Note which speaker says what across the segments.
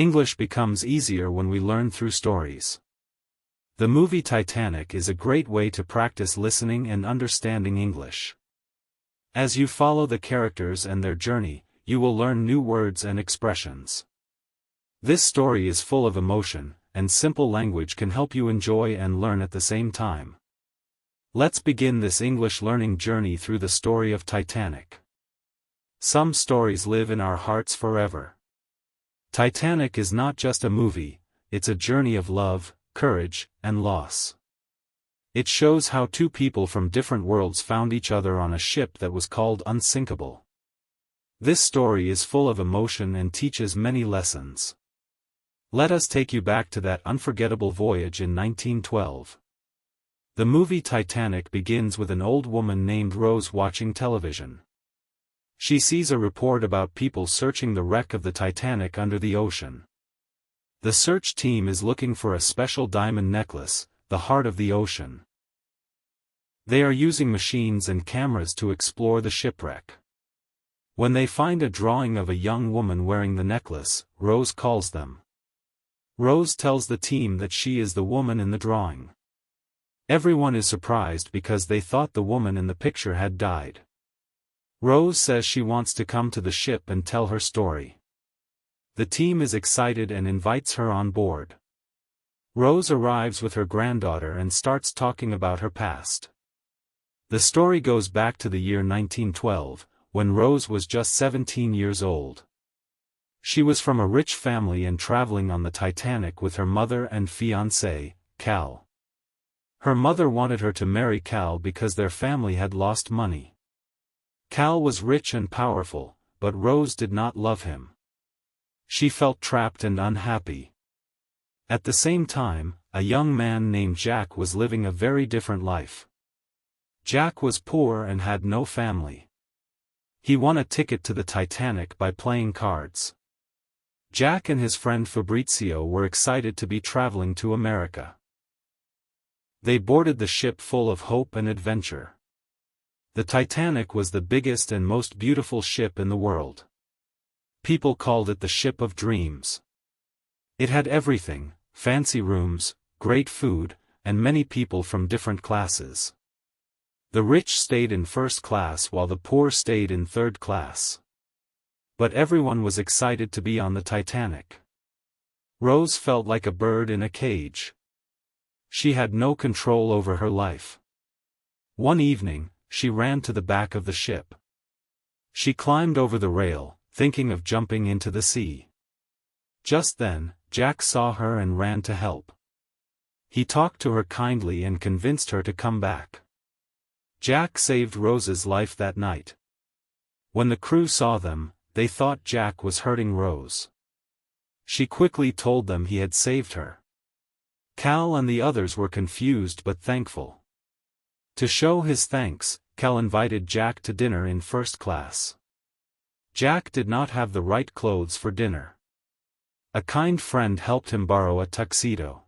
Speaker 1: English becomes easier when we learn through stories. The movie Titanic is a great way to practice listening and understanding English. As you follow the characters and their journey, you will learn new words and expressions. This story is full of emotion, and simple language can help you enjoy and learn at the same time. Let's begin this English learning journey through the story of Titanic. Some stories live in our hearts forever. Titanic is not just a movie, it's a journey of love, courage, and loss. It shows how two people from different worlds found each other on a ship that was called unsinkable. This story is full of emotion and teaches many lessons. Let us take you back to that unforgettable voyage in 1912. The movie Titanic begins with an old woman named Rose watching television. She sees a report about people searching the wreck of the Titanic under the ocean. The search team is looking for a special diamond necklace, the heart of the ocean. They are using machines and cameras to explore the shipwreck. When they find a drawing of a young woman wearing the necklace, Rose calls them. Rose tells the team that she is the woman in the drawing. Everyone is surprised because they thought the woman in the picture had died. Rose says she wants to come to the ship and tell her story. The team is excited and invites her on board. Rose arrives with her granddaughter and starts talking about her past. The story goes back to the year 1912, when Rose was just 17 years old. She was from a rich family and traveling on the Titanic with her mother and fiancé, Cal. Her mother wanted her to marry Cal because their family had lost money. Cal was rich and powerful, but Rose did not love him. She felt trapped and unhappy. At the same time, a young man named Jack was living a very different life. Jack was poor and had no family. He won a ticket to the Titanic by playing cards. Jack and his friend Fabrizio were excited to be traveling to America. They boarded the ship full of hope and adventure. The Titanic was the biggest and most beautiful ship in the world. People called it the Ship of Dreams. It had everything: fancy rooms, great food, and many people from different classes. The rich stayed in first class while the poor stayed in third class. But everyone was excited to be on the Titanic. Rose felt like a bird in a cage. She had no control over her life. One evening, she ran to the back of the ship. She climbed over the rail, thinking of jumping into the sea. Just then, Jack saw her and ran to help. He talked to her kindly and convinced her to come back. Jack saved Rose's life that night. When the crew saw them, they thought Jack was hurting Rose. She quickly told them he had saved her. Cal and the others were confused but thankful. To show his thanks, Cal invited Jack to dinner in first class. Jack did not have the right clothes for dinner. A kind friend helped him borrow a tuxedo.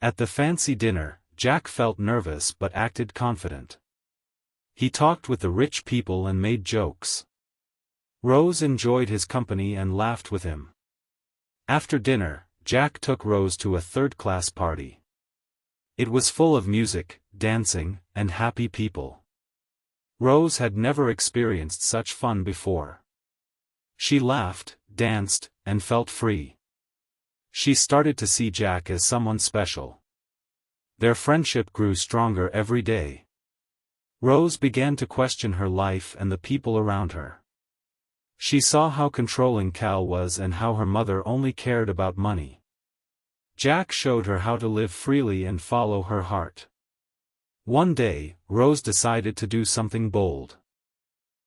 Speaker 1: At the fancy dinner, Jack felt nervous but acted confident. He talked with the rich people and made jokes. Rose enjoyed his company and laughed with him. After dinner, Jack took Rose to a third-class party. It was full of music, dancing, and happy people. Rose had never experienced such fun before. She laughed, danced, and felt free. She started to see Jack as someone special. Their friendship grew stronger every day. Rose began to question her life and the people around her. She saw how controlling Cal was and how her mother only cared about money. Jack showed her how to live freely and follow her heart. One day, Rose decided to do something bold.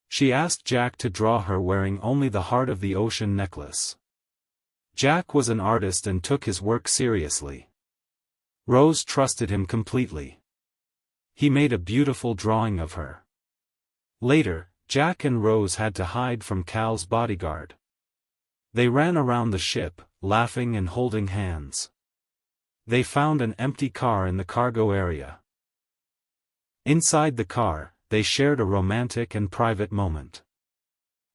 Speaker 1: She asked Jack to draw her wearing only the heart of the ocean necklace. Jack was an artist and took his work seriously. Rose trusted him completely. He made a beautiful drawing of her. Later, Jack and Rose had to hide from Cal's bodyguard. They ran around the ship, laughing and holding hands. They found an empty car in the cargo area. Inside the car, they shared a romantic and private moment.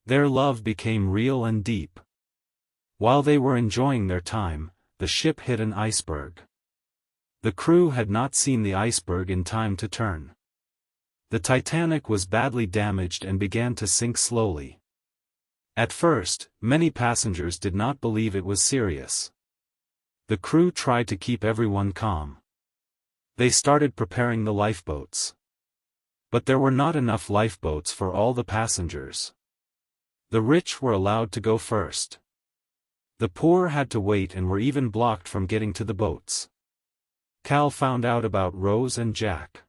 Speaker 1: Their love became real and deep. While they were enjoying their time, the ship hit an iceberg. The crew had not seen the iceberg in time to turn. The Titanic was badly damaged and began to sink slowly. At first, many passengers did not believe it was serious. The crew tried to keep everyone calm. They started preparing the lifeboats. But there were not enough lifeboats for all the passengers. The rich were allowed to go first. The poor had to wait and were even blocked from getting to the boats. Cal found out about Rose and Jack.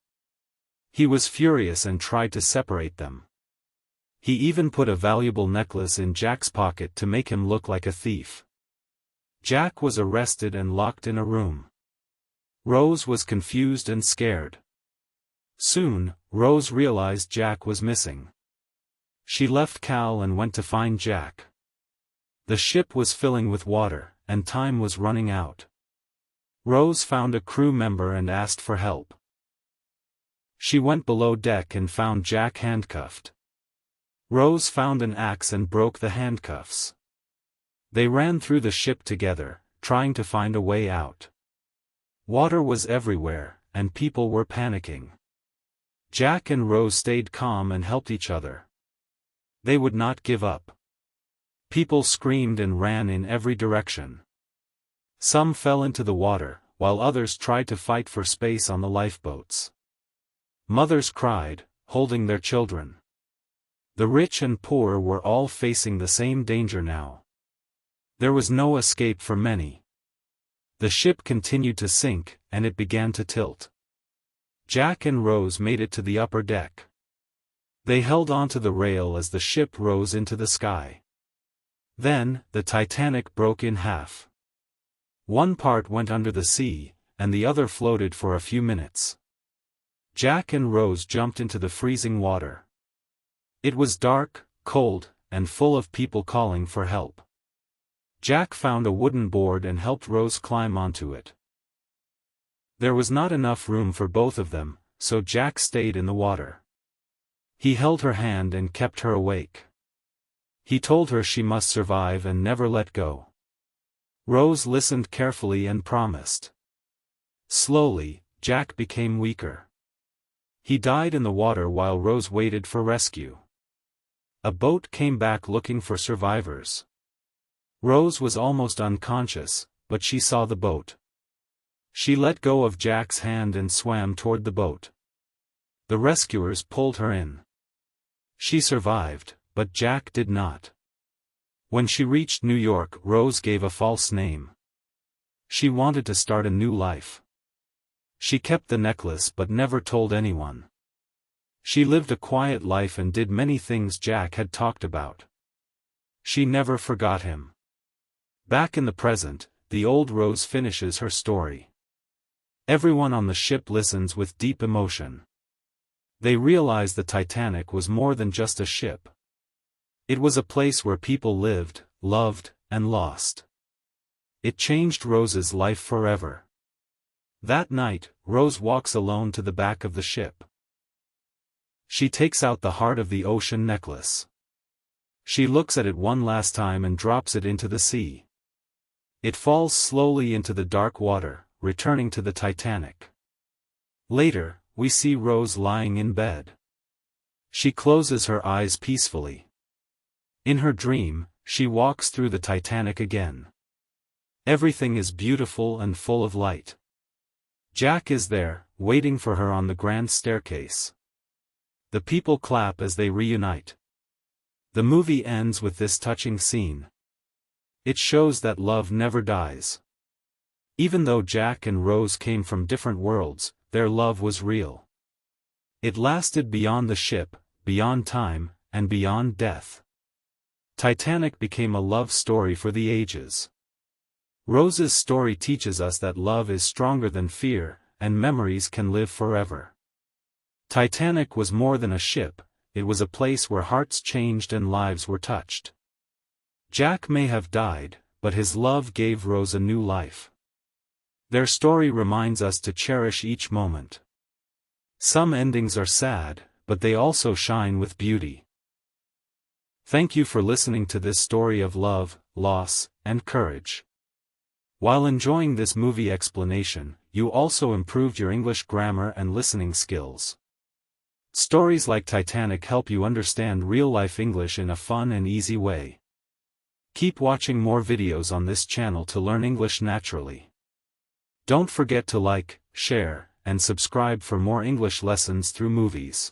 Speaker 1: He was furious and tried to separate them. He even put a valuable necklace in Jack's pocket to make him look like a thief. Jack was arrested and locked in a room. Rose was confused and scared. Soon, Rose realized Jack was missing. She left Cal and went to find Jack. The ship was filling with water, and time was running out. Rose found a crew member and asked for help. She went below deck and found Jack handcuffed. Rose found an axe and broke the handcuffs. They ran through the ship together, trying to find a way out. Water was everywhere, and people were panicking. Jack and Rose stayed calm and helped each other. They would not give up. People screamed and ran in every direction. Some fell into the water, while others tried to fight for space on the lifeboats. Mothers cried, holding their children. The rich and poor were all facing the same danger now. There was no escape for many. The ship continued to sink, and it began to tilt. Jack and Rose made it to the upper deck. They held onto the rail as the ship rose into the sky. Then, the Titanic broke in half. One part went under the sea, and the other floated for a few minutes. Jack and Rose jumped into the freezing water. It was dark, cold, and full of people calling for help. Jack found a wooden board and helped Rose climb onto it. There was not enough room for both of them, so Jack stayed in the water. He held her hand and kept her awake. He told her she must survive and never let go. Rose listened carefully and promised. Slowly, Jack became weaker. He died in the water while Rose waited for rescue. A boat came back looking for survivors. Rose was almost unconscious, but she saw the boat. She let go of Jack's hand and swam toward the boat. The rescuers pulled her in. She survived, but Jack did not. When she reached New York, Rose gave a false name. She wanted to start a new life. She kept the necklace but never told anyone. She lived a quiet life and did many things Jack had talked about. She never forgot him. Back in the present, the old Rose finishes her story. Everyone on the ship listens with deep emotion. They realize the Titanic was more than just a ship. It was a place where people lived, loved, and lost. It changed Rose's life forever. That night, Rose walks alone to the back of the ship. She takes out the Heart of the Ocean necklace. She looks at it one last time and drops it into the sea. It falls slowly into the dark water, returning to the Titanic. Later, we see Rose lying in bed. She closes her eyes peacefully. In her dream, she walks through the Titanic again. Everything is beautiful and full of light. Jack is there, waiting for her on the grand staircase. The people clap as they reunite. The movie ends with this touching scene. It shows that love never dies. Even though Jack and Rose came from different worlds, their love was real. It lasted beyond the ship, beyond time, and beyond death. Titanic became a love story for the ages. Rose's story teaches us that love is stronger than fear, and memories can live forever. Titanic was more than a ship, it was a place where hearts changed and lives were touched. Jack may have died, but his love gave Rose a new life. Their story reminds us to cherish each moment. Some endings are sad, but they also shine with beauty. Thank you for listening to this story of love, loss, and and courage. While enjoying this movie explanation, you also improved your English grammar and listening skills. Stories like Titanic help you understand real-life English in a fun and easy way. Keep watching more videos on this channel to learn English naturally. Don't forget to like, share, and subscribe for more English lessons through movies.